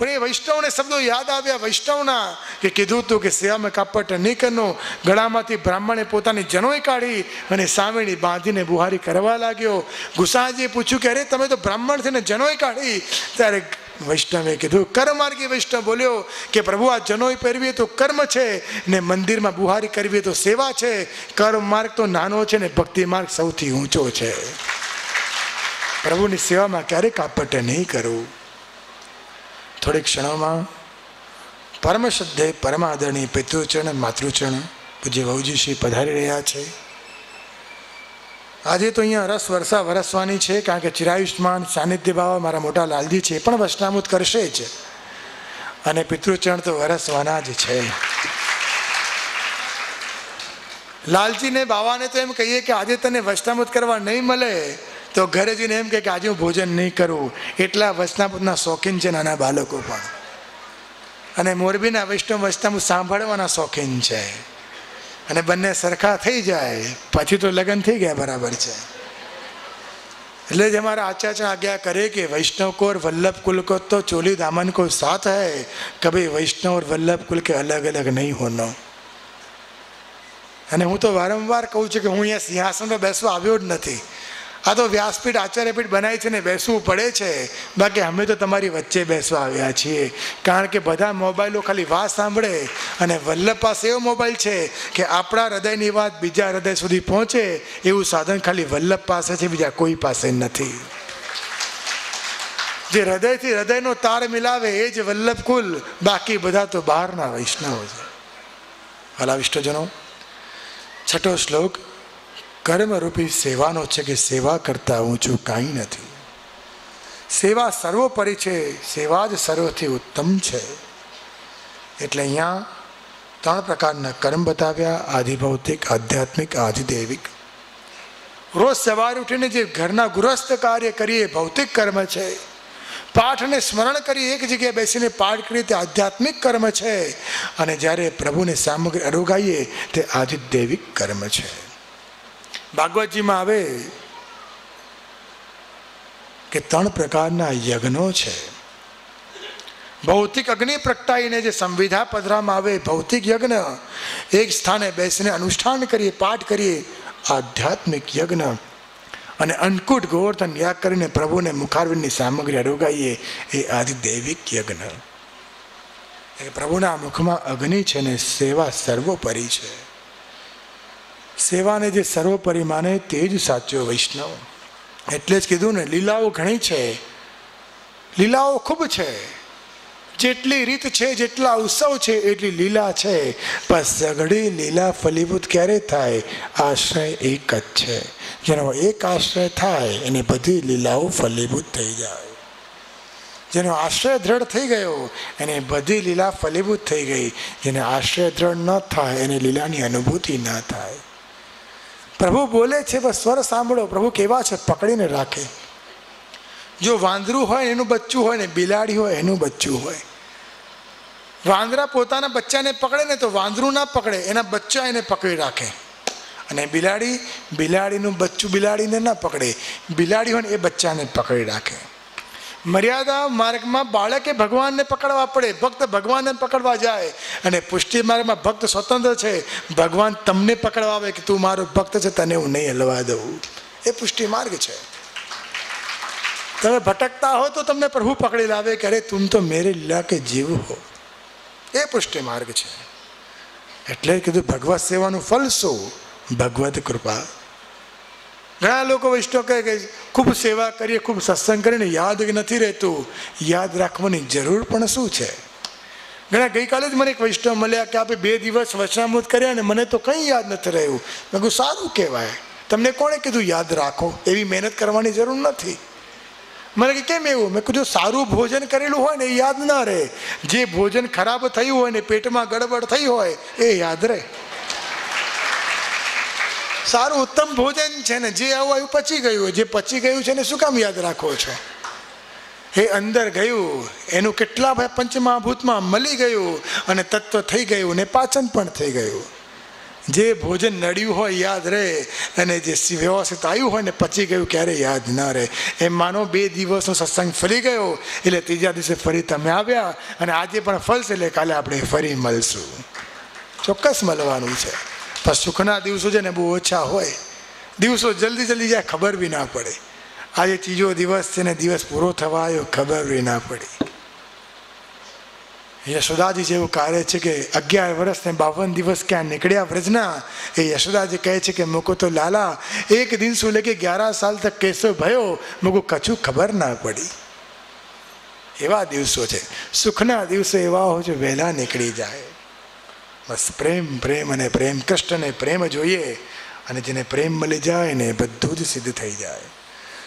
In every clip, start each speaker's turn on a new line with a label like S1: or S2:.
S1: પણ એ વૈષ્ણવને શબ્દો યાદ આવ્યા વૈષ્ણવના કે કીધું હતું કે સેવામાં કપટ નહીં કરનું. ગળામાંથી બ્રાહ્મણે પોતાની જનોઈ કાઢી અને સામેણી બાંધીને બુહારી કરવા લાગ્યો. ગુસાજીએ પૂછ્યું કે અરે તમે તો બ્રાહ્મણ થઈને જનોઈ કાઢી. ત્યારે વૈષ્ણવે કીધું, કર્મમાર્ગી વૈષ્ણવ બોલ્યો કે પ્રભુ આ જનોઈ પહેરવી તો કર્મ છે ને મંદિરમાં બુહારી કરવી તો સેવા છે. કર્મ માર્ગ તો નાનો છે ને ભક્તિ માર્ગ સૌથી ઊંચો છે. પ્રભુની સેવામાં ક્યારેય કાપટ નહીં કરવું. થોડીક ક્ષણોમાં પરમ શ્રદ્ધેય પરમાદરણીય પિતૃચરણ માતૃચરણ પૂજ્ય વહુજીશ્રી પધારી રહ્યા છે. આજે તો અહીંયા રસ વર્ષા વરસવાની છે, કારણ કે ચિરાયુષ્માન સાનિધ્ય બાવા મારા મોટા લાલજી છે, પણ વચનામૃત કરશે જ અને પિતૃચરણ તો વરસવાના જ છે. લાલજીને બાવાને તો એમ કહીએ કે આજે તને વચનામૃત કરવા નહીં મળે તો ઘરે જઈને એમ કે આજે હું ભોજન નહીં કરું. એટલા વચનામૃતના શોખીન છે નાના બાળકો પણ. અને મોરબીના વૈષ્ણવ વચનામૃત સાંભળવાના શોખીન છે. અને બંને સરખા થઈ જાય પછી તો લગ્ન થઈ ગયા બરાબર છે. એટલે જ અમારા આચાર્ય આજ્ઞા કરે કે વૈષ્ણવ को और वल्लभ कुल को तो चोली दामन को साथ है, कभी वैष्णव और वल्लभ कुल के अलग अलग नहीं होना. અને હું તો વારંવાર કહું છું કે હું અહીંયા સિંહાસન પર બેસવા આવ્યો જ નથી. આ તો વ્યાસપીઠ આચાર્યપીઠ બનાવી છે ને બેસવું પડે છે. બાકી અમે તો તમારી વચ્ચે બેસવા આવ્યા છીએ. કારણ કે બધા મોબાઈલો ખાલી વાત સાંભળે અને વલ્લભ પાસે એવો મોબાઈલ છે કે આપણા હૃદયની વાત બીજા હૃદય સુધી પહોંચે એવું સાધન ખાલી વલ્લભ પાસે છે, બીજા કોઈ પાસે નથી. જે હૃદયથી હૃદયનો તાર મિલાવે એ જ વલ્લભ કુલ, બાકી બધા તો બહારના વૈષ્ણવ છે. ભલા વિષ્ણુજનો, છઠ્ઠો શ્લોક કર્મરૂપી સેવાનો છે કે સેવા કરતા ઊંચું કાંઈ નથી. સેવા સર્વોપરી છે, સેવા જ સર્વથી ઉત્તમ છે. એટલે અહીંયા 3 પ્રકારના કર્મ બતાવ્યા: આધિભૌતિક, આધ્યાત્મિક, આધિદૈવિક. રોજ સવારે ઉઠીને જે ઘરના ગૃહસ્થ કાર્ય કરીએ ભૌતિક કર્મ છે. પાઠ અને સ્મરણ કરી એક જગ્યાએ બેસીને પાઠ કરીએ તે આધ્યાત્મિક કર્મ છે. અને જ્યારે પ્રભુને સામગ્રી અરોગાઈએ તે આધિદૈવિક કર્મ છે. ભાગવતજીમાં આવે કે 3 પ્રકારના યજ્ઞો છે. ભૌતિક અગ્નિ પ્રગટાઈને જે સંવિધા પધરામાં આવે ભૌતિક યજ્ઞ, એક સ્થાને બેસીને અનુષ્ઠાન કરીએ, પાઠ કરીએ આધ્યાત્મિક યજ્ઞ. અને અન્નકૂટ ગોવર્ધન યાગ કરીને પ્રભુને મુખારવિંદની સામગ્રી અરોગાઈએ એ આધિદૈવિક યજ્ઞ. પ્રભુના મુખમાં અગ્નિ છે ને સેવા સર્વોપરી છે. સેવાને જે સર્વોપરી માને તે જ સાચો વૈષ્ણવ. એટલે જ કીધું ને, લીલાઓ ઘણી છે, લીલાઓ ખૂબ છે. જેટલી રીત છે, જેટલા ઉત્સવ છે એટલી લીલા છે. પણ સઘળી લીલા ફલીભૂત ક્યારે થાય? આશ્રય એક જ છે. જેનો એક આશ્રય થાય એને બધી લીલાઓ ફલીભૂત થઈ જાય. જેનો આશ્રય દ્રઢ થઈ ગયો એને બધી લીલા ફલીભૂત થઈ ગઈ. જેને આશ્રય દ્રઢ ન થાય એને લીલાની અનુભૂતિ ન થાય. પ્રભુ બોલે છે, બસ સ્વર સાંભળો. પ્રભુ કેવા છે, પકડીને રાખે. જો વાંદરું હોય એનું બચ્ચું હોય ને બિલાડી હોય એનું બચ્ચું હોય. વાંદરા પોતાના બચ્ચાને પકડે ને તો વાંદરું ના પકડે, એના બચ્ચા એને પકડી રાખે. અને બિલાડી બિલાડીનું બચ્ચું બિલાડીને ના પકડે, બિલાડી હોય ને એ બચ્ચાને પકડી રાખે. મર્યાદા માર્ગમાં બાળકે ભગવાનને પકડવા પડે, ભક્ત ભગવાનને પકડવા જાય. અને પુષ્ટિ માર્ગમાં ભક્ત સ્વતંત્ર છે. ભગવાન તમને પકડવા આવે કે તું મારો ભક્ત છે, તને હું નહીં હલવા દઉં. એ પુષ્ટિ માર્ગ છે. તમે ભટકતા હો તો તમને પ્રભુ પકડી લાવે કે અરે તુમ તો મેરે લીલા કે જીવ હો. એ પુષ્ટિ માર્ગ છે. એટલે કીધું ભગવત સેવાનું ફલ શું? ભગવત કૃપા. ઘણા લોકો વૈષ્ણવ કહે કે ખૂબ સેવા કરીએ, ખૂબ સત્સંગ કરીને યાદ નથી રહેતું. યાદ રાખવાની જરૂર પણ શું છે? ઘણા ગઈકાલે જ મને એક વૈષ્ણવ મળ્યા કે આપણે 2 દિવસ વચનામૃત કર્યા ને મને તો કંઈ યાદ નથી રહ્યું. મેં કહ્યું સારું કહેવાય. તમને કોણે કીધું યાદ રાખો? એવી મહેનત કરવાની જરૂર નથી. મને કે કેમ એવું? મેં કીધું સારું ભોજન કરેલું હોય ને એ યાદ ના રહે. જે ભોજન ખરાબ થયું હોય ને પેટમાં ગડબડ થઈ હોય એ યાદ રહે. સારું ઉત્તમ ભોજન છે ને જે આવું આવ્યું પચી ગયું હોય, જે પચી ગયું છે ને શું કામ યાદ રાખો છો? એ અંદર ગયું, એનું કેટલા પંચમહાભૂતમાં મળી ગયું અને તત્વ થઈ ગયું ને પાચન પણ થઈ ગયું. જે ભોજન નડ્યું હોય યાદ રહે, અને જે વ્યવસ્થિત આવ્યું હોય ને પચી ગયું ક્યારે યાદ ન રહે. એમ માનો 2 દિવસનો સત્સંગ ફરી ગયો એટલે ત્રીજા દિવસે ફરી તમે આવ્યા, અને આજે પણ ફળશે એટલે કાલે આપણે ફરી મળશું. ચોક્કસ મળવાનું છે. પણ સુખના દિવસો છે ને બહુ ઓછા હોય. દિવસો જલ્દી જાય, ખબર બી ના પડે. આજે ત્રીજો દિવસ છે ને દિવસ પૂરો થવા આવ્યો, ખબર બી ના પડી. યશોદાજી જેવું કાર્ય છે કે 11 વર્ષ ને 52 દિવસ ક્યાં નીકળ્યા વ્રજના. એ યશોદાજી કહે છે કે મુકો તો લાલા 1 दिन से लेके 11 साल तक कैसे भयो, मुको कछु खबर ना पड़ी. એવા દિવસો છે. સુખના દિવસો એવા હોય છે વહેલા નીકળી જાય. બસ પ્રેમ અને પ્રેમ, કૃષ્ણને પ્રેમ જોઈએ, અને જેને પ્રેમ મળી જાય ને બધું જ સિદ્ધ થઈ જાય.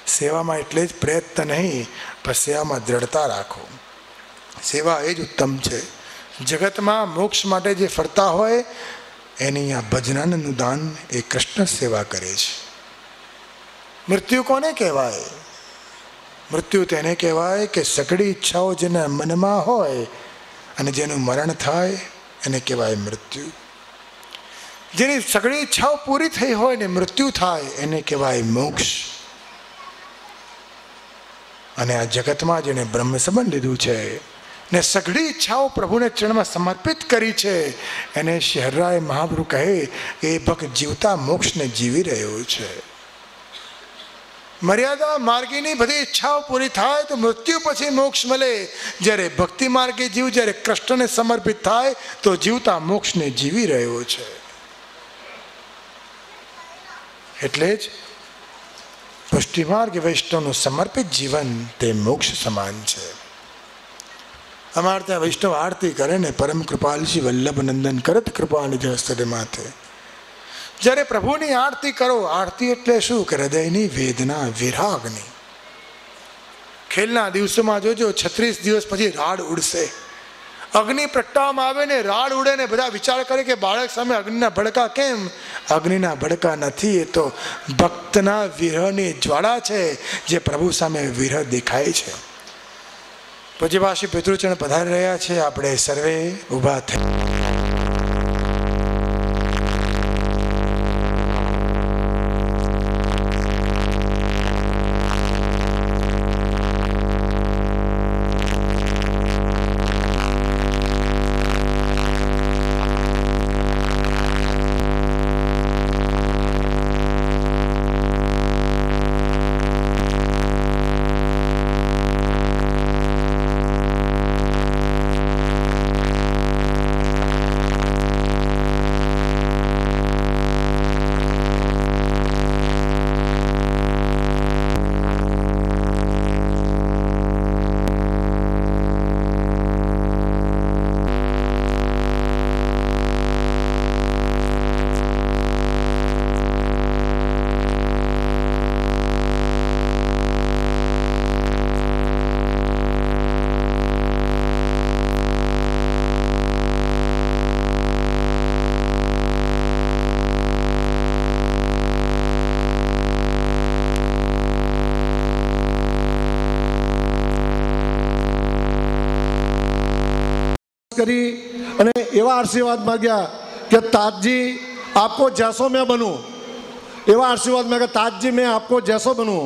S1: સેવામાં એટલે જ પ્રયત્ન નહીં, પણ સેવામાં દ્રઢતા રાખો. સેવા એ જ ઉત્તમ છે. જગતમાં મોક્ષ માટે જે ફરતા હોય એની આ ભજનાનંદનું દાન એ કૃષ્ણ સેવા કરે છે. મૃત્યુ કોને કહેવાય? મૃત્યુ તેને કહેવાય કે સઘળી ઈચ્છાઓ જેના મનમાં હોય અને જેનું મરણ થાય એને કહેવાય મૃત્યુ. જેની સઘળી ઈચ્છાઓ પૂરી થઈ હોય ને મૃત્યુ થાય એને કહેવાય મોક્ષ. અને આ જગતમાં જેને બ્રહ્મ સંબંધ લીધું છે ને સઘળી ઈચ્છાઓ પ્રભુને ચરણમાં સમર્પિત કરી છે એને શહેરાય મહાપ્રભુ કહે કે એ ભક્ત જીવતા મોક્ષને જીવી રહ્યો છે. મર્યાદા માર્ગીની બધી ઈચ્છાઓ પૂરી થાય તો મૃત્યુ પછી મોક્ષ મળે. જ્યારે ભક્તિ માર્ગે જીવ, જ્યારે કૃષ્ણને સમર્પિત થાય તો જીવતા મોક્ષને જીવી રહ્યો છે. એટલે જ પુષ્ટિ માર્ગ વૈષ્ણવનું સમર્પિત જીવન તે મોક્ષ સમાન છે. અમારે ત્યાં વૈષ્ણવ આરતી કરે ને પરમ કૃપાલ શ્રી વલ્લભ નંદન કરત કૃપા નિજ હસ્તે માથે. જ્યારે પ્રભુની આરતી કરો, આરતી એટલે શું કે હૃદયની વેદના વિરાગની. ખેલના દિવસોમાં જોજો 36 દિવસ પછી રાડ ઉડશે. અગ્નિ પ્રગટાવવામાં આવે ને રાડ ઉડે ને બધા વિચાર કરે કે બાળક સામે અગ્નિના ભડકા કેમ? અગ્નિના ભડકા નથી, એ તો ભક્તના વિરહની જ્વાળા છે જે પ્રભુ સામે વિરહ દેખાય છે. પૂજ્યપાશી પિતૃચરણ પધારી રહ્યા છે. આપણે સર્વે ઊભા થઈ
S2: કરી અને એવા આશીર્વાદ માગ્યા કે તાજજી આપકો જૈસો મેં બનું. એવા આશીર્વાદ માગ્યા તાજજી મેં આપકો જૈસો બનું.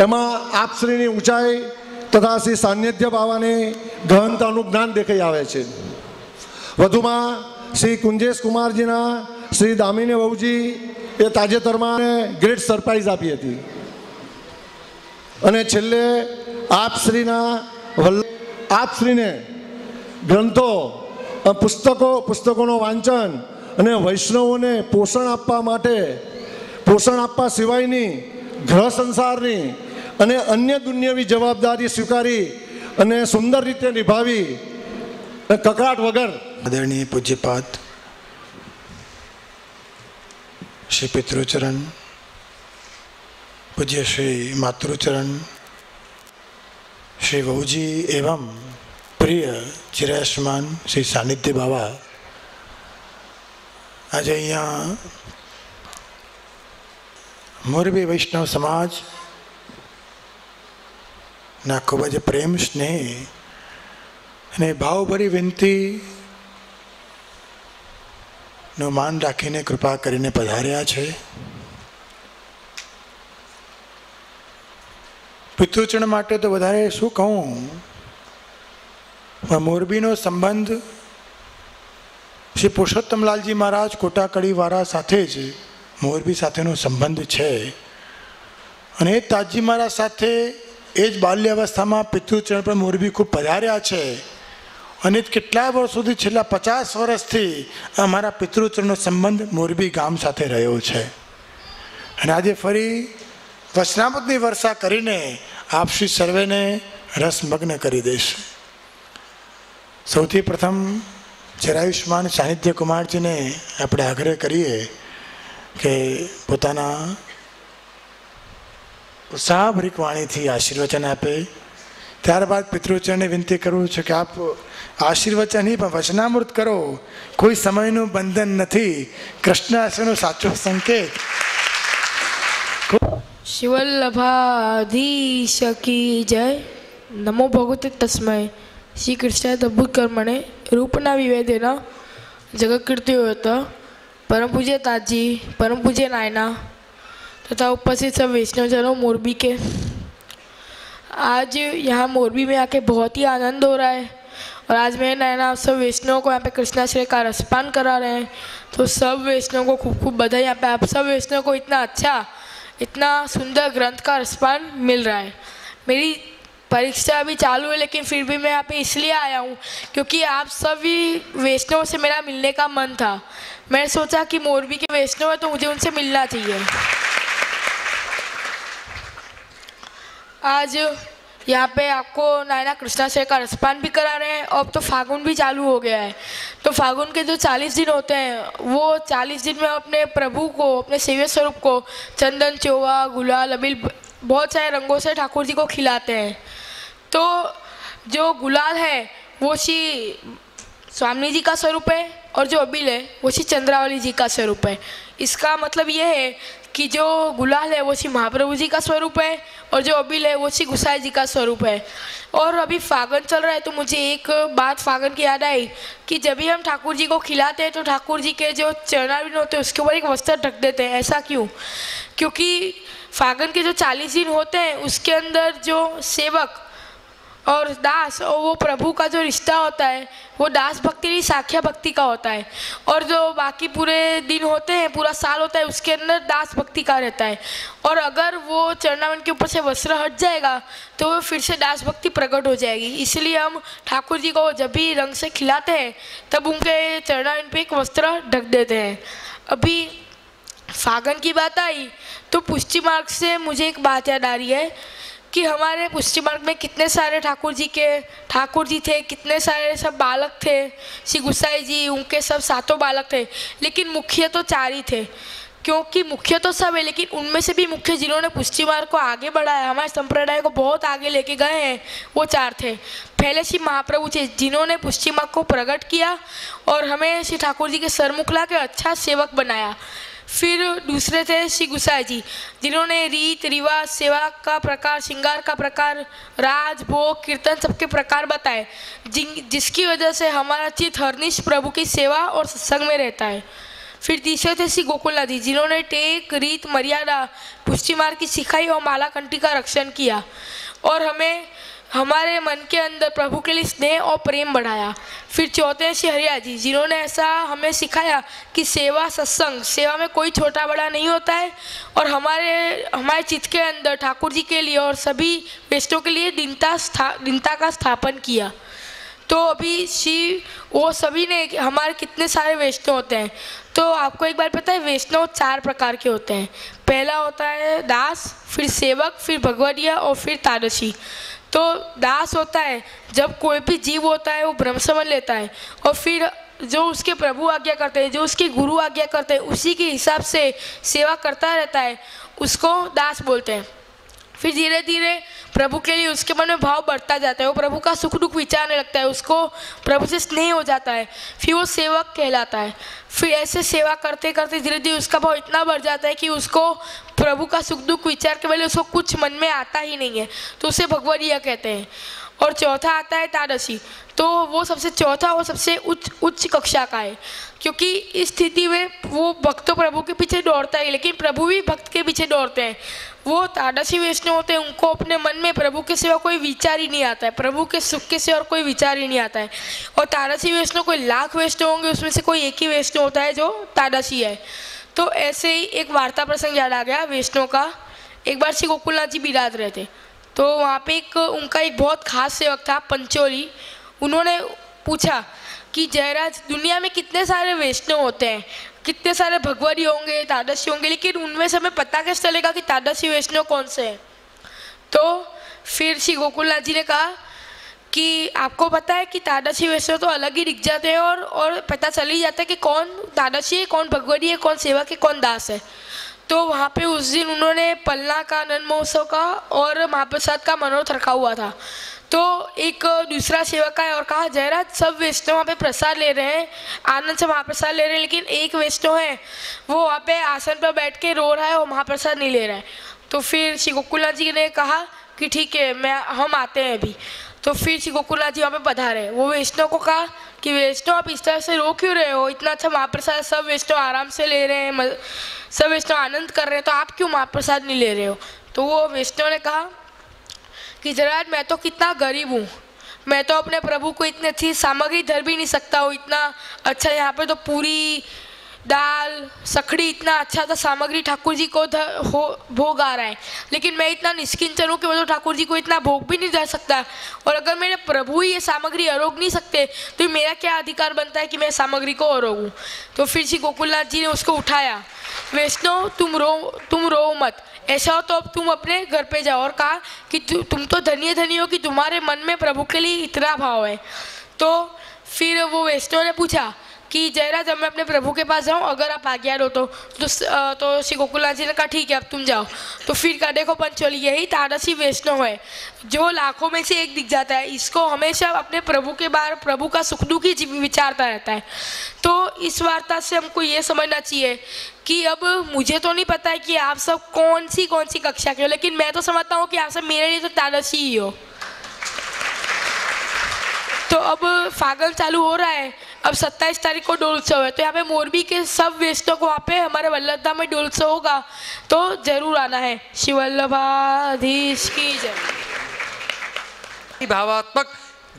S2: એમાં આપશ્રીની ઊંચાઈ તથા શ્રી સાન્નિધ્ય બાવાની ગહનતાનું જ્ઞાન દેખાઈ આવે છે. વધુમાં શ્રી કુંજેશ કુમારજીના શ્રી દામિની વહુજી એ તાજેતરમાં ગ્રેટ સરપ્રાઈઝ આપી હતી. અને છેલ્લે આપશ્રીના આપશ્રીને ગ્રંથો, પુસ્તકોનો વાંચન અને વૈષ્ણવોને પોષણ આપવા માટે, પોષણ આપવા સિવાયની ગ્રહ સંસારની અને અન્ય દુનિયાવી જવાબદારી સ્વીકારી અને સુંદર રીતે નિભાવી કકળાટ વગર
S1: આદરણીય પૂજ્યપાદ શ્રી પિતૃચરણ, પૂજ્ય શ્રી માતૃચરણ, श्री वहुजी एवं प्रिय चिरायस्मान श्री सानिध्य बाबा आज अँ मोरबी वैष्णव समाज ना खूब ज प्रेम स्नेह ने भावभरी विनती નું માન રાખીને કૃપા કરીને પધાર્યા છે. પિતૃચરણ માટે તો વધારે શું કહું, મોરબીનો સંબંધ શ્રી પુરુષોત્તમલાલજી મહારાજ કોટાકડીવાળા સાથે જ મોરબી સાથેનો સંબંધ છે. અને એ તાજી મહારાજ સાથે એ જ બાલ્યાવસ્થામાં પિતૃચરણ પર મોરબી ખૂબ પધાર્યા છે. અને કેટલા વર્ષોથી, છેલ્લા 50 વર્ષથી અમારા પિતૃચરણનો સંબંધ મોરબી ગામ સાથે રહ્યો છે. અને આજે ફરી વચનામૃતની વર્ષા કરીને આપ શ્રી સર્વેને રસમગ્ન કરી દઈશ. સૌથી પ્રથમ ચિરાયુષ્માન સાનિધ્ય કુમારજીને આપણે આગ્રહ કરીએ કે પોતાના ઉત્સાહભરીક વાણીથી આશીર્વચન આપે. ત્યારબાદ પિતૃચરણને વિનંતી કરું છું કે આપ આશીર્વચન નહીં પણ વચનામૃત કરો. કોઈ સમયનું બંધન નથી. કૃષ્ણ આશ્રયનો સાચો સંકેત.
S3: શિવલ્લભાધીશ કી જય. નમો ભગવતે તસ્મૈ શ્રી કૃષ્ણાય અદ્ભુત કર્મણે રૂપના વિવેદેન જગત્કીર્તિ होता. परम पूज्य ताजी, परम पूज्य नायना तथा उपस्थित सब वैष्णवजनों मोरबी के, आज यहाँ मोरबी में आके बहुत ही आनंद हो रहा है. और आज मेरे नायना आप सब वैष्णवों को यहाँ पे कृष्णाश्रय का रसपान करा रहे हैं. तो सब वैष्णवों को खूब खूब बधाई. यहाँ पे आप सब वैष्णवों को इतना अच्छा, इतना सुंदर ग्रंथ का रसपान मिल रहा है. मेरी परीक्षा अभी चालू है, लेकिन फिर भी मैं यहाँ पे इसलिए आया हूँ क्योंकि आप सभी वैष्णवों से मेरा मिलने का मन था. मैंने सोचा कि मोरबी के वैष्णव है तो मुझे उनसे मिलना चाहिए. आज यहाँ पे आपको नायना कृष्णाश्रय का रसपान भी करा रहे हैं. अब तो फागुन भी चालू हो गया है. तो फागुन के जो 40 दिन होते हैं, वो 40 दिन में अपने प्रभु को, अपने सेव्य स्वरूप को चंदन, चोवा, गुलाल, अबील, बहुत सारे रंगों से ठाकुर जी को खिलाते हैं. तो जो गुलाल है वो श्री स्वामी जी का स्वरूप है और जो अबील है वो श्री चंद्रावली जी का स्वरूप है. इसका मतलब ये है कि जो गुलाल है वो श्री महाप्रभु जी का स्वरूप है और जो अबील है वो श्री गुसाई जी का स्वरूप है. और अभी फागन चल रहा है तो मुझे एक बात फागन की याद आई कि जब भी हम ठाकुर जी को खिलाते हैं तो ठाकुर जी के जो चरणारविंद होते हैं उसके ऊपर एक वस्त्र ढक देते हैं. ऐसा क्यों? क्योंकि फागन के जो 40 दिन होते हैं उसके अंदर जो सेवक और दास और वो प्रभु का जो रिश्ता होता है वो दास भक्ति नहीं, साख्या भक्ति का होता है. और जो बाकी पूरे दिन होते हैं, पूरा साल होता है, उसके अंदर दास भक्ति का रहता है. और अगर वो चरणावन के ऊपर से वस्त्र हट जाएगा तो वो फिर से दास भक्ति प्रकट हो जाएगी. इसलिए हम ठाकुर जी को जब भी रंग से खिलाते हैं तब उनके चरणावन पे एक वस्त्र ढक देते हैं. अभी फागन की बात आई तो पुष्टि मार्ग से मुझे एक बात याद आ रही है कि हमारे पुष्टि मार्ग में कितने सारे ठाकुर जी थे, कितने सारे सब बालक थे. श्री गुसाई जी, उनके सब 7 बालक थे, लेकिन मुख्य तो 4 ही थे. क्योंकि मुख्य तो सब है, लेकिन उनमें से भी मुख्य जिन्होंने पुष्टि मार्ग को आगे बढ़ाया, हमारे संप्रदाय को बहुत आगे लेके गए हैं, वो 4 थे. पहले श्री महाप्रभु थे जिन्होंने पुष्टि मार्ग को प्रकट किया और हमें श्री ठाकुर जी के सरमुख ला के अच्छा सेवक बनाया. फिर दूसरे थे श्री गुसाई जी जिन्होंने रीत रिवाज, सेवा का प्रकार, श्रृंगार का प्रकार, राज भोग, कीर्तन सबके प्रकार बताए, जिसकी वजह से हमारा चित्त हरनिश प्रभु की सेवा और सत्संग में रहता है. फिर तीसरे थे श्री गोकुलनाथ जी जिन्होंने टेक, रीत, मर्यादा, पुष्टि मार्ग की सिखाई और माला कंठी का रक्षण किया और हमें हमारे मन के अंदर प्रभु के लिए स्नेह और प्रेम बढ़ाया. फिर चौथे श्री हरिया जी जिन्होंने ऐसा हमें सिखाया कि सेवा, सत्संग, सेवा में कोई छोटा बड़ा नहीं होता है और हमारे चित्त के अंदर ठाकुर जी के लिए और सभी वैष्णव के लिए दीनता का स्थापन किया. तो अभी श्री वो सभी ने, हमारे कितने सारे वैष्णव होते हैं. तो आपको एक बार पता है वैष्णव 4 प्रकार के होते हैं. पहला होता है दास, फिर सेवक, फिर भगवदिया और फिर तादशी. तो दास होता है जब कोई भी जीव होता है वो ब्रह्म समझ लेता है और फिर जो उसके प्रभु आज्ञा करते हैं, जो उसके गुरु आज्ञा करते हैं, उसी के हिसाब से सेवा करता रहता है, उसको दास बोलते हैं. फिर धीरे धीरे प्रभु के लिए उसके मन में भाव बढ़ता जाता है, वो प्रभु का सुख दुख विचारने लगता है, उसको प्रभु से स्नेह हो जाता है, फिर वो सेवक कहलाता है. फिर ऐसे सेवा करते करते धीरे धीरे उसका भाव इतना बढ़ जाता है कि उसको प्रभु का सुख दुख विचार के पहले उसको कुछ मन में आता ही नहीं है, तो उसे भगवदिया कहते हैं. और चौथा आता है तादशी। तो वो सबसे चौथा और सबसे उच्च कक्षा का है, क्योंकि इस स्थिति में वो भक्त तो प्रभु के पीछे दौड़ता है, लेकिन प्रभु भी भक्त के पीछे दौड़ते हैं। वो तादशी वैष्णव होते हैं, उनको अपने मन में प्रभु के सिवा कोई विचार ही नहीं आता है, प्रभु के सुख के सिवा और कोई विचार ही नहीं आता है। और तादशी वैष्णव कोई लाख वैष्णव होंगे, उसमें से कोई एक ही वैष्णव होता है जो तादशी है। तो ऐसे ही एक वार्ता प्रसंग याद आ गया वैष्णव का। एक बार श्री गोकुलनाथ जी बिराज रहे थे, तो वहाँ पे उनका एक बहुत खास सेवक था पंचोली। उन्होंने पूछा कि जयराज, दुनिया में कितने सारे वैष्णव होते हैं, कितने सारे भगवती होंगे, तादशी होंगे, लेकिन उनमें से हमें पता कैसे चलेगा कि तादशी वैष्णव कौन से हैं? तो फिर श्री गोकुलनाथ जी ने कहा कि आपको पता है कि तादशी वैष्णव तो अलग ही दिख जाते हैं और पता चल ही जाता है कि कौन तादशी है, कौन भगवती है, कौन सेवक है, कौन दास है। तो वहाँ पे उस दिन उन्होंने पलना का, आनंद महोत्सव का और महाप्रसाद का मनोरथ रखा हुआ था। तो एक दूसरा सेवक आया और कहा, जयराज, सब वैष्णव वहाँ पे प्रसाद ले रहे हैं, आनंद से महाप्रसाद ले रहे हैं, लेकिन एक वैष्णव है वो वहाँ पे आसन पर बैठ के रो रहा है और महाप्रसाद नहीं ले रहा है। तो फिर श्री गोकुलनाथ जी ने कहा कि ठीक है, हम आते हैं अभी। तो फिर श्री गोकुलनाथ जी वहाँ पे पधारे। वो वैष्णव को कहा कि वैष्णव, आप इस तरह से रो क्यों रहे हो? इतना अच्छा महाप्रसाद सब वैष्णव आराम से ले रहे हैं, सब वैष्णव आनंद कर रहे हैं, तो आप क्यों महाप्रसाद नहीं ले रहे हो? तो वो वैष्णव ने कहा कि जयराज, मैं तो कितना गरीब हूँ, मैं तो अपने प्रभु को इतनी अच्छी सामग्री धर भी नहीं सकता हूँ। इतना अच्छा यहाँ पे तो पूरी दाल सखड़ी इतना अच्छा था सामग्री ठाकुर जी को भोग आ रहा है, लेकिन मैं इतना निष्किंचन हूँ कि मैं तो ठाकुर जी को इतना भोग भी नहीं दे सकता। और अगर मेरे प्रभु ही ये सामग्री अरोग नहीं सकते तो मेरा क्या अधिकार बनता है कि मैं सामग्री को अरोगूँ? तो फिर श्री गोकुलनाथ जी ने उसको उठाया, वैष्णव तुम रो मत, ऐसा हो तो अब तुम अपने घर पे जाओ। और कहा कि तुम तो धन्य हो कि तुम्हारे मन में प्रभु के लिए इतना भाव है। तो फिर वो वैष्णव ने पूछा कि जयराज, जब मैं अपने प्रभु के पास जाऊँ, अगर आप आज्ञा दो तो श्री गोकुलनाथ जी ने कहा ठीक है, अब तुम जाओ। तो फिर कहा, देखो पंचोली, यही तादशी वैष्णव है जो लाखों में से एक दिख जाता है, इसको हमेशा अपने प्रभु के बारे, प्रभु का सुख दुख ही विचारता रहता है। तो इस वार्ता से हमको ये समझना चाहिए कि अब मुझे तो नहीं पता है कि आप सब कौन सी कक्षा के हो, लेकिन मैं तो समझता हूँ कि आप सब मेरे लिए तो तादशी ही हो। तो अब फागण चालू हो रहा है, अब 27 तारीख को डोल उत्सव है, तो यहाँ पे मोरबी के सब वैष्णव को वहाँ पे हमारे वल्लभ धाम में डोल उत्सव होगा, तो जरूर आना है। श्री वल्लभाधीश की जय।
S4: ભાવાત્મક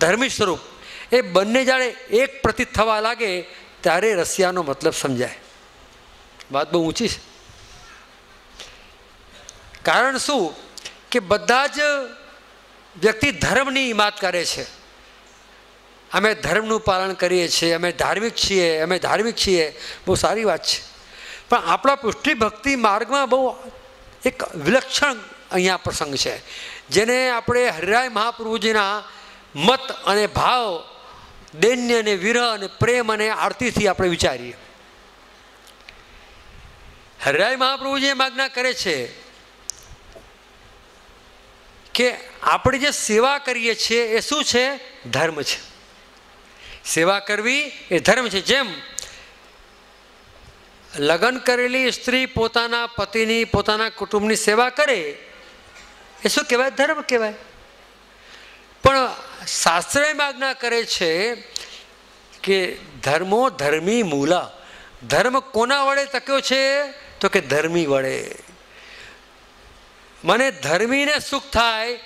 S4: ધર્મી સ્વરૂપ એ બંને જાણે એક પ્રતીત થવા લાગે ત્યારે રસિયાનો મતલબ સમજાય। વાત બહુ ઊંચી છે। કારણ શું કે બધા જ વ્યક્તિ ધર્મની માત કરે છે, અમે ધર્મનું પાલન કરીએ છીએ, અમે ધાર્મિક છીએ, બહુ સારી વાત છે। પણ આપણા પુષ્ટિ ભક્તિ માર્ગમાં બહુ એક વિલક્ષણ અહીંયા પ્રસંગ છે, જેને આપણે હરિરાય મહાપ્રભુજીના મત અને ભાવ, દૈન્ય અને વિરહ અને પ્રેમ અને આરતીથી આપણે વિચારીએ। હરિરાય મહાપ્રભુજી એમ આજ્ઞા કરે છે કે આપણે જે સેવા કરીએ છીએ એ શું છે? ધર્મ છે। સેવા કરવી એ ધર્મ છે। જેમ લગ્ન કરેલી સ્ત્રી પોતાના પતિની, પોતાના કુટુંબની સેવા કરે એ શું કહેવાય? ધર્મ કહેવાય। પણ શાસ્ત્ર એમ આજ્ઞા કરે છે કે ધર્મો ધર્મી મૂલા, ધર્મ કોના વડે ટક્યો છે? તો કે ધર્મી વડે। મને ધર્મીને સુખ થાય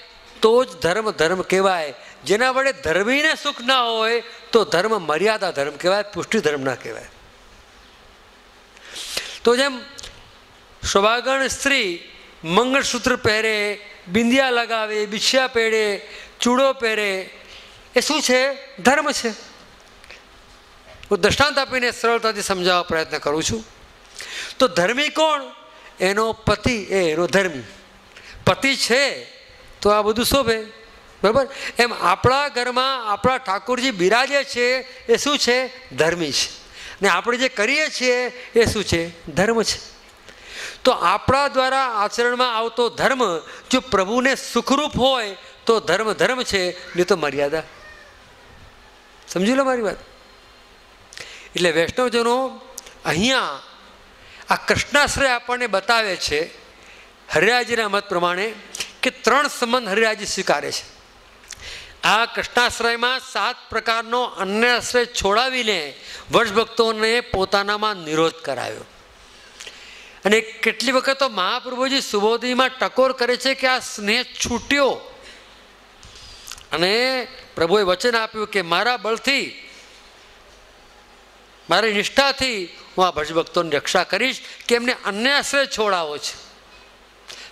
S4: તો જ ધર્મ કહેવાય। જેના વડે ધર્મીને સુખ ના હોય તો ધર્મ મર્યાદા ધર્મ કહેવાય, પુષ્ટિ ધર્મ ના કહેવાય। તો જેમ સૌભાગણ સ્ત્રી મંગળસૂત્ર પહેરે, બિંદિયા લગાવે, બિછિયા પહેરે, ચૂડો પહેરે, એ શું છે? ધર્મ છે। હું દ્રષ્ટાંત આપીને સરળતાથી સમજાવવા પ્રયત્ન કરું છું। તો ધર્મી કોણ? એનો પતિ, એનો ધર્મી। પતિ છે તો આ બધું શોભે, બરાબર? એમ આપણા ઘરમાં આપણા ઠાકોરજી બિરાજે છે એ શું છે? ધર્મી છે। ને આપણે જે કરીએ છીએ એ શું છે? ધર્મ છે। તો આપણા દ્વારા આચરણમાં આવતો ધર્મ જો પ્રભુને સુખરૂપ હોય તો ધર્મ છે, નહીં તો મર્યાદા। સમજી લો મારી વાત। એટલે વૈષ્ણવજનો અહીંયા આ કૃષ્ણાશ્રય આપણને બતાવે છે હરિરાયજીના મત પ્રમાણે કે 3 સંબંધ હરિરાયજી સ્વીકારે છે। આ કૃષ્ણાશ્રયમાં 7 પ્રકારનો અન્ય આશ્રય છોડાવીને વશભક્તોને પોતાનામાં નિરોધ કરાવ્યો. અને કેટલી વખત તો મહાપ્રભુજી સુબોધીમાં ટકોર કરે છે કે આ સ્નેહ છૂટ્યો, અને પ્રભુએ વચન આપ્યું કે મારા બળથી, મારી નિષ્ઠાથી હું આ ભજભક્તોની રક્ષા કરીશ, કે એમને અન્ય આશ્રય છોડાવો છે.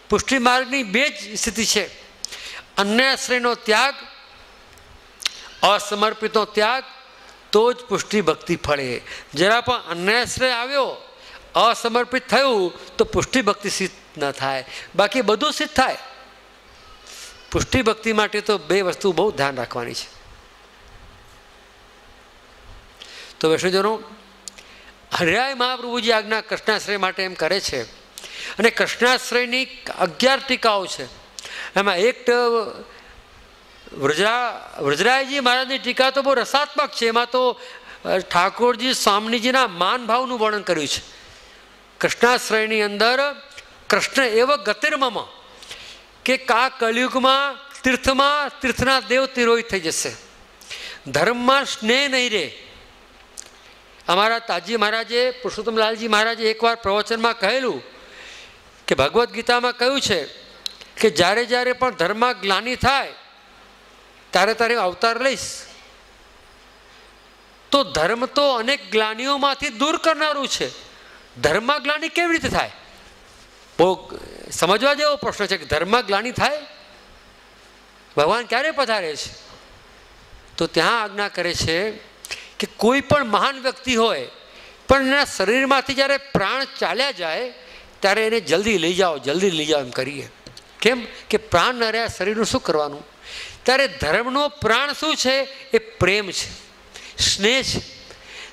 S4: પુષ્ટિ માર્ગની 2 જ સ્થિતિ છે, અન્ય આશ્રયનો ત્યાગ, અસમર્પિતનો ત્યાગ, તો જ પુષ્ટિ ભક્તિ ફળે. જરા પણ અન્ય આશ્રય આવ્યો, અસમર્પિત થયું, તો પુષ્ટિ ભક્તિ સિદ્ધ ન થાય, બાકી બધું સિદ્ધ થાય. પુષ્ટિ ભક્તિ માટે તો 2 વસ્તુ બહુ ધ્યાન રાખવાની છે. તો વૈષ્ણવજનો, હરિરાય મહાપ્રભુજી આજ્ઞા કૃષ્ણાશ્રય માટે એમ કરે છે, અને કૃષ્ણાશ્રયની 11 ટીકાઓ છે. એમાં એક વ્રજરાયજી મહારાજની ટીકા તો બહુ રસાત્મક છે. એમાં તો ઠાકોરજી સ્વામીજીના માન ભાવનું વર્ણન કર્યું છે. કૃષ્ણાશ્રયની અંદર કૃષ્ણ એવો ગતિર્મમ કે કા કળિયુગમાં તીર્થના દેવ તિરોહિત થઈ જશે, ધર્મમાં સ્નેહ નહીં રહે. અમારા તાજી મહારાજે, પુરુષોત્તમલાલજી મહારાજે એકવાર પ્રવચનમાં કહેલું કે ભગવદ્ ગીતામાં કહ્યું છે કે જ્યારે જ્યારે પણ ધર્મમાં ગ્લાનિ થાય ત્યારે તારે અવતાર લઈશ. તો ધર્મ તો અનેક ગ્લાનિઓમાંથી દૂર કરનારું છે. ધર્મમાં ગ્લાનિ કેવી રીતે થાય? બહુ સમજવા જેવો પ્રશ્ન છે કે ધર્મમાં ગ્લાનિ થાય, ભગવાન ક્યારે પધારે છે? તો ત્યાં આજ્ઞા કરે છે કે કોઈ પણ મહાન વ્યક્તિ હોય પણ એના શરીરમાંથી જ્યારે પ્રાણ ચાલ્યા જાય ત્યારે એને જલ્દી લઈ જાઓ એમ કરીએ. કેમ કે પ્રાણ ન રહ્યા શરીરનું શું કરવાનું? ત્યારે ધર્મનો પ્રાણ શું છે? એ પ્રેમ છે, સ્નેહ છે.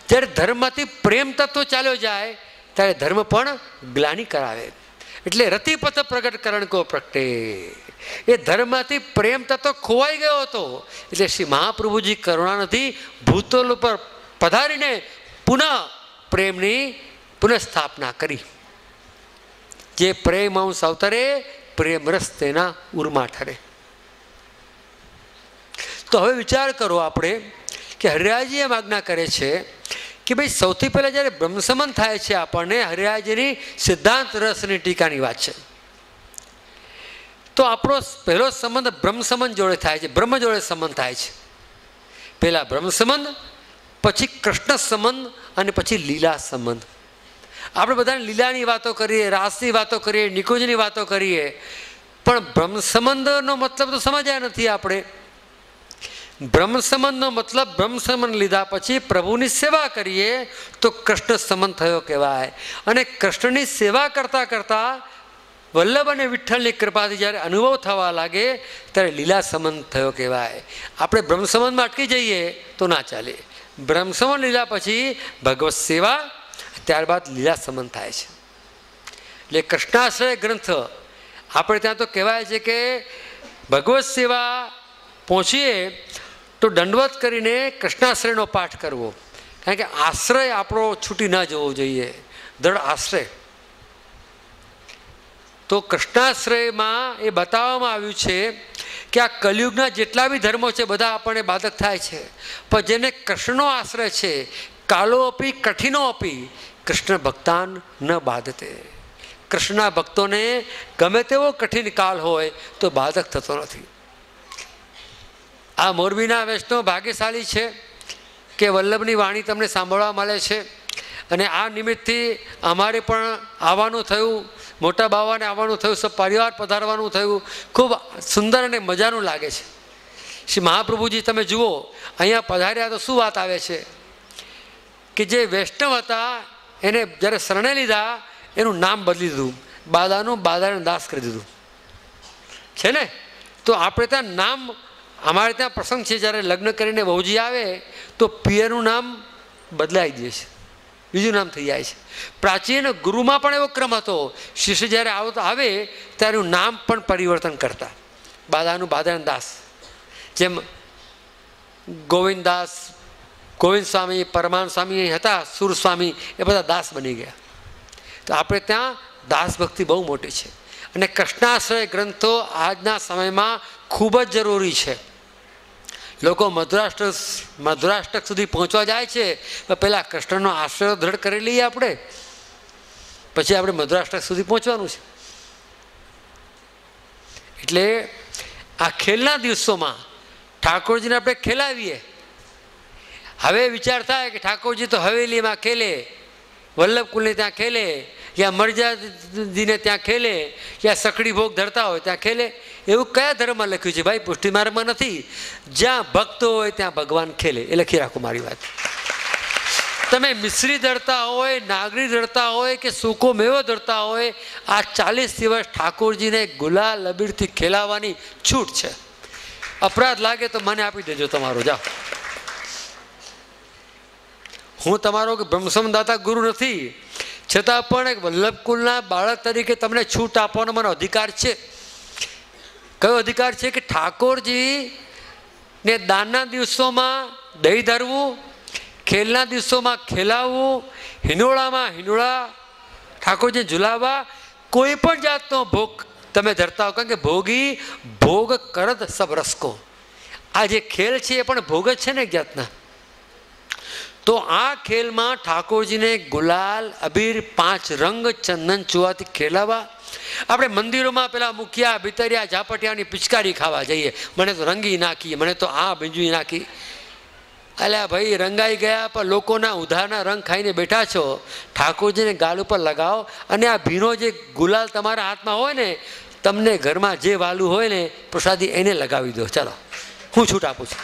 S4: જ્યારે ધર્મમાંથી પ્રેમ તત્વ ચાલ્યો જાય ત્યારે ધર્મ પણ ગ્લાનિ કરાવે. એટલે રતિપથ પ્રગટ કરણ કો પ્રગટે. એ ધર્મમાંથી પ્રેમ તત્વ ખોવાઈ ગયો હતો, એટલે શ્રી મહાપ્રભુજી કરુણાનિધિ ભૂતલ ઉપર પધારીને પુનઃ પ્રેમની પુનઃસ્થાપના કરી. જે પ્રેમ અંશ અવતરે, પ્રેમ રસ તેના ઉર્મા ઠરે. તો હવે વિચાર કરો આપણે કે હરિરાયજી એમ આજ્ઞા કરે છે કે ભાઈ સૌથી પહેલાં જ્યારે બ્રહ્મસમન થાય છે, આપણને હરિરાયજીની સિદ્ધાંત રસની ટીકાની વાત છે. તો આપણો પહેલો સંબંધ બ્રહ્મસમન જોડે થાય છે, બ્રહ્મ જોડે સંબંધ થાય છે. પહેલાં બ્રહ્મ સંબંધ, પછી કૃષ્ણ સંબંધ, અને પછી લીલા સંબંધ. આપણે બધાને લીલાની વાતો કરીએ, રાસની વાતો કરીએ, નિકુંજની વાતો કરીએ, પણ બ્રહ્મ સંબંધનો મતલબ તો સમજ્યા નથી આપણે. બ્રહ્મ સંબંધનો મતલબ બ્રહ્મ સંબંધ લીધા પછી પ્રભુની સેવા કરીએ તો કૃષ્ણ સંબંધ થયો કહેવાય. અને કૃષ્ણની સેવા કરતાં કરતાં વલ્લભ અને વિઠ્ઠલની કૃપાથી જ્યારે અનુભવ થવા લાગે ત્યારે લીલા સંબંધ થયો કહેવાય. આપણે બ્રહ્મ સંબંધમાં અટકી જઈએ તો ના ચાલે. બ્રહ્મ સંબંધ લીધા પછી ભગવત સેવા, ત્યારબાદ લીલા સંબંધ થાય છે. એટલે કૃષ્ણાશ્રય ગ્રંથ આપણે ત્યાં તો કહેવાય છે કે ભગવત સેવા પહોંચીએ તો દંડવત કરીને કૃષ્ણાશ્રયનો પાઠ કરવો. કારણ કે આશ્રય આપણો છૂટી ન જવો જોઈએ, દૃઢ આશ્રય. તો કૃષ્ણાશ્રયમાં એ બતાવવામાં આવ્યું છે કે આ કલિયુગના જેટલા બી ધર્મો છે બધા આપણને બાધક થાય છે, પણ જેને કૃષ્ણનો આશ્રય છે, કાલો અપી કઠિનો અપી કૃષ્ણ ભક્તાન ન બાધતે. કૃષ્ણના ભક્તોને ગમે તેવો કઠિન કાળ હોય તો બાધક થતો નથી. આ મોરબીના વૈષ્ણવ ભાગ્યશાળી છે કે વલ્લભની વાણી તમને સાંભળવા મળે છે. અને આ નિમિત્તથી અમારે પણ આવવાનું થયું, મોટા બાવાને આવવાનું થયું, સબ પરિવાર પધારવાનું થયું. ખૂબ સુંદર અને મજાનું લાગે છે. શ્રી મહાપ્રભુજી તમે જુઓ અહીંયા પધાર્યા તો શું વાત આવે છે કે જે વૈષ્ણવ હતા એને જ્યારે શરણે લીધા એનું નામ બદલી દીધું, બાદાનું બાદાને દાસ કરી દીધું છે ને. તો આપણે ત્યાં નામ, અમારે ત્યાં પ્રસંગ છે જ્યારે લગ્ન કરીને વહુજી આવે તો પિયરનું નામ બદલાઈ દે છે, બીજું નામ થઈ જાય છે. પ્રાચીન ગુરુમાં પણ એવો ક્રમ હતો, શિષ્ય જ્યારે આવે ત્યારે નામ પણ પરિવર્તન કરતા. બાદાનું બાદાન દાસ, જેમ ગોવિંદદાસ, ગોવિંદ સ્વામી, પરમાનંદ સ્વામી હતા, સુર સ્વામી, એ બધા દાસ બની ગયા. તો આપણે ત્યાં દાસ ભક્તિ બહુ મોટી છે. અને કૃષ્ણાશ્રય ગ્રંથો આજના સમયમાં ખૂબ જ જરૂરી છે. લોકો મધુરાષ્ટક સુધી પહોંચવા જાય છે, પહેલાં કૃષ્ણનો આશ્રય દ્રઢ કરી લઈએ આપણે, પછી આપણે મધુરાષ્ટક સુધી પહોંચવાનું છે. એટલે આ ખેલના દિવસોમાં ઠાકોરજીને આપણે ખેલાવીએ. હવે વિચાર થાય કે ઠાકોરજી તો હવેલીમાં ખેલે, વલ્લભકુલને ત્યાં ખેલે, યા મરજાદીને ત્યાં ખેલે, યા સકડી ભોગ ધરતા હોય ત્યાં ખેલે. એવું કયા ધર્મમાં લખ્યું છે ભાઈ? પુષ્ટિ માર્ગમાં નથી. જ્યાં ભક્તો હોય ત્યાં ભગવાન ખેલે, એ લખી રાખો મારી વાત. તમે મિશ્રી ધરતા હોય, નાગરી ધરતા હોય કે સૂકો મેવો ધરતા હોય, આ 40 દિવસ ઠાકોરજીને ગુલાલ અબીરથી ખેલાવવાની છૂટ છે. અપરાધ લાગે તો મને આપી દેજો તમારો, જાઓ. હું તમારો બ્રહ્મસમદાતા ગુરુ નથી, છતાં પણ એક વલ્લભકુલના બાળક તરીકે તમને છૂટ આપવાનો મને અધિકાર છે. કયો અધિકાર છે? કે ઠાકોરજીને દાનના દિવસોમાં દહીં ધરવું, ખેલના દિવસોમાં ખેલાવવું, હિંડોળામાં હિંડોળા ઠાકોરજીને ઝુલાવવા, કોઈ પણ જાતનો ભોગ તમે ધરતા હો. કારણ કે ભોગી ભોગ કરત સબ રસકો. આ જે ખેલ છે એ પણ ભોગ જ છે ને એક જાતના. તો આ ખેલમાં ઠાકોરજીને ગુલાલ અબીર 5 રંગ ચંદન ચુવાથી ખેલાવા. આપણે મંદિરોમાં પેલા મુખિયા ભીતરિયા ઝાપટિયાની પિચકારી ખાવા જઈએ, મને તો રંગી નાખી, મને તો આ બીજું નાખી. અલ્યા ભાઈ, રંગાઈ ગયા પણ લોકોના ઉધારના રંગ ખાઈને બેઠા છો. ઠાકોરજીને ગાલ ઉપર લગાવો અને આ ભીનો જે ગુલાલ તમારા હાથમાં હોય ને, તમને ઘરમાં જે વાલું હોય ને પ્રસાદી એને લગાવી દો. ચાલો, હું છૂટ આપું છું.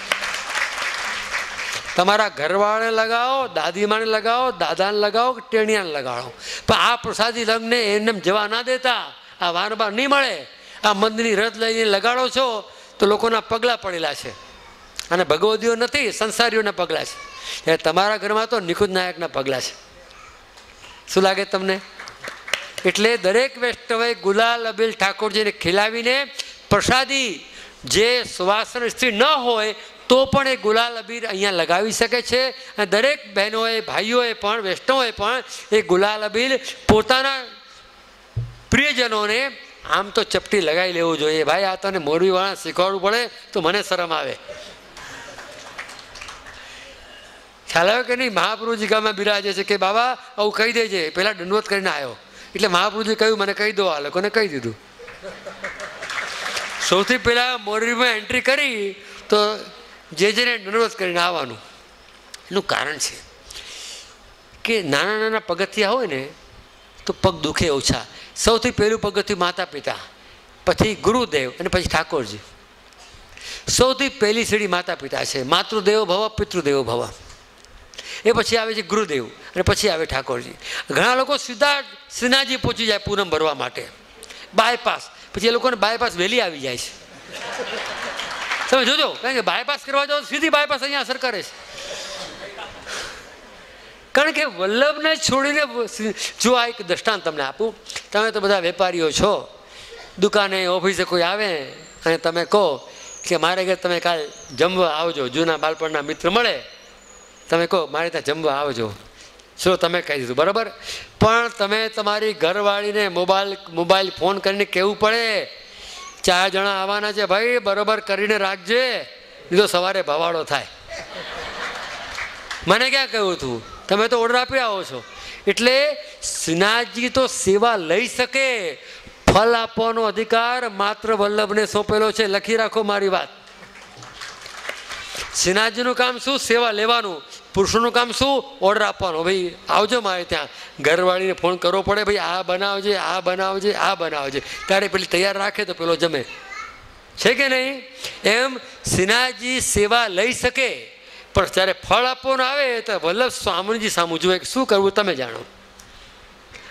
S4: તમારા ઘરવાળાને લગાવો, દાદીમાને લગાવો, દાદાને લગાવો કે ટેણિયાને લગાડો, પણ આ પ્રસાદી રંગને એમને જવા ના દેતા. આ વારંવાર નહીં મળે. આ મંદિરની રથ લઈને લગાડો છો તો લોકોના પગલાં પડેલા છે, અને ભગવદીઓ નથી, સંસારીઓના પગલાં છે. એ તમારા ઘરમાં તો નિકુંજ નાયકના પગલાં છે. શું લાગે તમને? એટલે દરેક વૈષ્ણવે ગુલાલ અબીલ ઠાકોરજીને ખીલાવીને પ્રસાદી, જે સુવાસન સ્ત્રી ન હોય તો પણ એ ગુલાલ અબીર અહીંયા લગાવી શકે છે. અને દરેક બહેનોએ, ભાઈઓએ પણ, વૈષ્ણવોએ પણ એ ગુલાલ અબીર પોતાના પ્રિયજનોને આમ તો ચપટી લગાવી લેવું જોઈએ. ભાઈ, આ તને મોરબીવાળા શીખવાડવું પડે તો મને શરમ આવે. ખ્યાલ આવ્યો કે નહીં? મહાપ્રભુજી ગામમાં બિરાજે છે કે બાબા આવું કહી દેજે, પહેલાં દંડવત કરીને આવ્યો. એટલે મહાપ્રભુજી કહ્યું મને કહી દો. આ લોકોને કહી દીધું. સૌથી પહેલાં મોરબીમાં એન્ટ્રી કરી તો જેને દંડવત કરીને આવવાનું. એનું કારણ છે કે નાના નાના પગથિયા હોય ને તો પગ દુખે ઓછા. સૌથી પહેલું પગથિયું માતા પિતા, પછી ગુરુદેવ અને પછી ઠાકોરજી. સૌથી પહેલી સીડી માતા પિતા છે. માતૃદેવો ભવ, પિતૃદેવો ભવ. એ પછી આવે છે ગુરુદેવ અને પછી આવે ઠાકોરજી. ઘણા લોકો સીધા શ્રીનાથજી પહોંચી જાય પૂનમ ભરવા માટે, બાયપાસ. પછી એ લોકોને બાયપાસ વહેલી આવી જાય છે. તમે જોજો, કારણ કે બાયપાસ કરવા જાઓ સીધી બાયપાસ અહીંયા અસર કરે છે. કારણ કે વલ્લભને છોડીને, જો આ એક દ્રષ્ટાંત તમને આપું. તમે તો બધા વેપારીઓ છો, દુકાને ઓફિસે કોઈ આવે અને તમે કહો કે મારે ઘરે તમે કાલ જમવા આવજો, જૂના બાળપણના મિત્ર મળે, તમે કહો મારે ત્યાં જમવા આવજો. શું તમે કહી દીધું, બરાબર. પણ તમે તમારી ઘરવાળીને મોબાઈલ ફોન કરીને કહેવું પડે 4 જણા આવવાના છે ભાઈ, બરાબર કરીને રાખજે, નહીં તો સવારે ભવાડો થાય. મને ક્યાં કહ્યું હતું? તમે તો ઓર્ડર આપી આવો છો. એટલે શ્રીનાથજી તો સેવા લઈ શકે, ફલ આપવાનો અધિકાર માત્ર વલ્લભને સોંપેલો છે. લખી રાખો મારી વાત. શ્રીનાથજીનું કામ શું? સેવા લેવાનું. પુરુષોનું કામ શું? ઓર્ડર આપવાનો. ભાઈ આવજો મારે ત્યાં. ઘરવાળીને ફોન કરવો પડે, ભાઈ આ બનાવજે, આ બનાવજે, આ બનાવજે. ત્યારે પેલી તૈયાર રાખે તો પેલો જમે. છે કે નહીં? એમ શ્રીનાથજી સેવા લઈ શકે, પણ જ્યારે ફળ આપવાનું આવે તો વલ્લભ સ્વામીજી સામું જુએ કે શું કરવું તમે જાણો.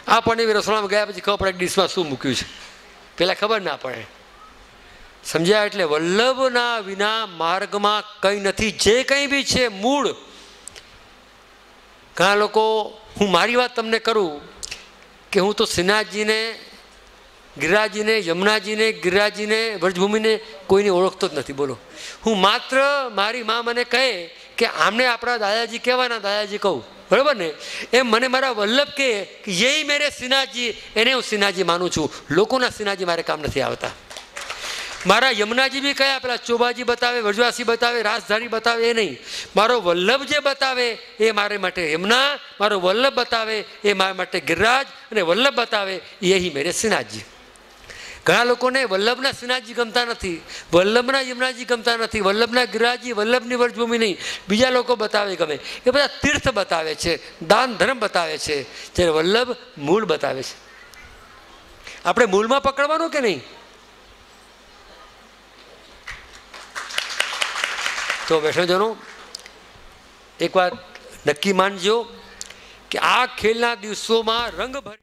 S4: આપણને રસોડામાં ગયા પછી ખબર પડે ડીશમાં શું મૂક્યું છે, પહેલાં ખબર ના પડે. સમજ્યા? એટલે વલ્લભના વિના માર્ગમાં કંઈ નથી. જે કંઈ બી છે મૂળ. ઘણા લોકો, હું મારી વાત તમને કરું કે હું તો શ્રીનાથજીને, ગિરિરાજજીને, યમુનાજીને, ગિરિરાજજીને, વ્રજભૂમિને કોઈને ઓળખતો જ નથી. બોલો, હું માત્ર મારી મા મને કહે કે આમને આપણા દાદાજી કહેવાના, દાદાજી કહું, બરાબર ને? એમ મને મારા વલ્લભ કહે કે યહી મેરે શ્રીનાથજી, એને હું શ્રીનાથજી માનું છું. લોકોના શ્રીનાથજી મારે કામ નથી આવતા. મારા યમુનાજી બી કયા પેલા ચોબાજી બતાવે, વ્રજવાસી બતાવે, રાસધારી બતાવે એ નહીં. મારો વલ્લભ જે બતાવે એ મારે માટે યમુના, મારો વલ્લભ બતાવે એ મારા માટે ગિરિરાજ, અને વલ્લભ બતાવે યહી મેરે શ્રીનાથજી. ઘણા લોકોને વલ્લભના શ્રીનાથજી ગમતા નથી, વલ્લભના યમુનાજી ગમતા નથી, વલ્લભના ગિરિરાજજી, વલ્લભની વ્રજભૂમિ નહીં, બીજા લોકો બતાવે ગમે. એ બધા તીર્થ બતાવે છે, દાન ધર્મ બતાવે છે, જ્યારે વલ્લભ મૂળ બતાવે છે. આપણે મૂળમાં પકડવાનું કે નહીં? તો વૈષ્ણવજનો એક વાત નક્કી માનજો કે આ ખેલના દિવસોમાં રંગ ભરી